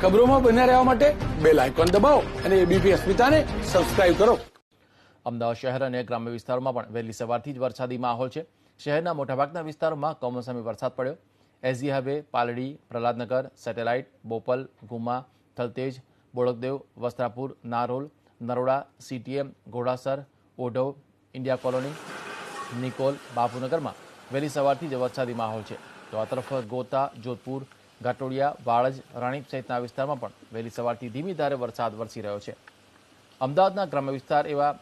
ખબરોમાં બન્યા રહેવા માટે બેલ આઇકોન દબાવો અને એબીપી અસ્મિતાને સબસ્ક્રાઇબ કરો. અમદાવાદ શહેર અને ગ્રામ્ય વિસ્તારોમાં પણ વહેલી સવારથી જ વરસાદી માહોલ છે. શહેરના મોટાભાગના વિસ્તારોમાં કમોસમી વરસાદ પડ્યો. SG highway, Paldi, Prahladnagar, Satellite, Bopal, ગુમા, Thaltej, Bodakdev, Vastrapur, Narol, Naroda, CTM, Ghodasar, Odhav, India Colony, Nikol, બાપુનગરમાં વહેલી સવારથી જ વરસાદી માહોલ છે. તો આ તરફ ગોતા, જોધપુર, ઘાટોડિયા, વાળજ, રાણીપ સહિતના વિસ્તારમાં પણ વહેલી સવારથી ધીમી ધારે વરસાદ વરસી રહ્યો છે. અમદાવાદના ગ્રામ્ય વિસ્તાર એવા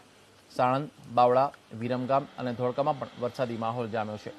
સાણંદ, બાવળા, વિરમગામ અને ધોળકામાં પણ વરસાદી માહોલ જામ્યો છે.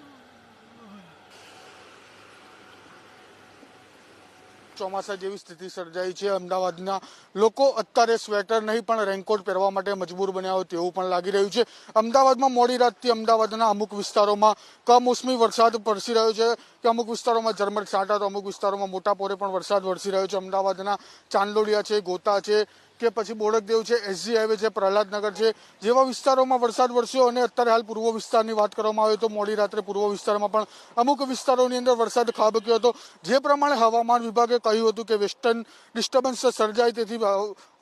ચોમાસા જેવી સ્થિતિ સર્જાઈ છે. અમદાવાદના લોકો અત્યારે સ્વેટર નહીં પણ રેનકોટ પહેરવા માટે મજબૂર બન્યા હોય તેવું પણ લાગી રહ્યું છે. અમદાવાદમાં મોડી રાતથી અમદાવાદના અમુક વિસ્તારોમાં કમોસમી વરસાદ વરસી રહ્યો છે કે અમુક વિસ્તારોમાં ઝરમર છાંટા તો અમુક વિસ્તારોમાં મોટા પોરે પણ વરસાદ વરસી રહ્યો છે. અમદાવાદના ચાંદલોડિયા છે, ગોતા છે કે પછી બોડકદેવ છે, એસજી હાઈવે છે, પ્રહલાદનગર છે જેવા વિસ્તારોમાં વરસાદ વરસ્યો. અને અત્યારે હાલ પૂર્વ વિસ્તારની વાત કરવામાં આવે તો મોડી રાત્રે પૂર્વ વિસ્તારમાં પણ અમુક વિસ્તારોની અંદર વરસાદ ખાબક્યો હતો. જે પ્રમાણે હવામાન વિભાગે કહ્યું હતું કે વેસ્ટર્ન ડિસ્ટર્બન્સ સર્જાય તેથી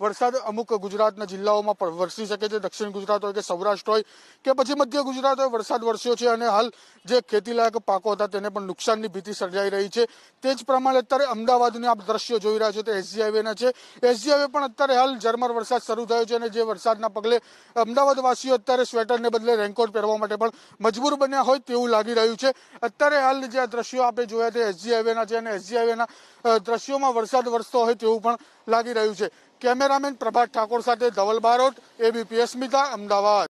વરસાદ અમુક ગુજરાતના જિલ્લાઓમાં પણ વરસી શકે છે. દક્ષિણ ગુજરાત હોય કે સૌરાષ્ટ્ર હોય કે પછી મધ્ય ગુજરાત હોય વરસાદ વરસ્યો છે અને હાલ જે ખેતીલાયક પાકો હતા તેને પણ નુકસાનની ભીતિ સર્જાઈ રહી છે. તે જ પ્રમાણે અત્યારે અમદાવાદના આપ દ્રશ્યો જોઈ રહ્યા છો તે એસજી હાઈવેના છે. એસજી હાઈવે પણ અત્યારે હાલ ઝરમર વરસાદ શરૂ થયો છે અને જે વરસાદના પગલે અમદાવાદ વાસીઓ અત્યારે સ્વેટરને બદલે રેનકોટ પહેરવા માટે પણ મજબૂર બન્યા હોય તેવું લાગી રહ્યું છે. અત્યારે હાલ જે દ્રશ્યો આપણે જોયા તે એસજી હાઈવેના છે અને એસજી હાઈવેના દ્રશ્યોમાં વરસાદ વરસતો હોય તેવું પણ લાગી રહ્યું છે. કેમેરામેન પ્રભાત ઠાકોર સાથે ધવલ બારોટ, એબીપી અસ્મિતા, અમદાવાદ.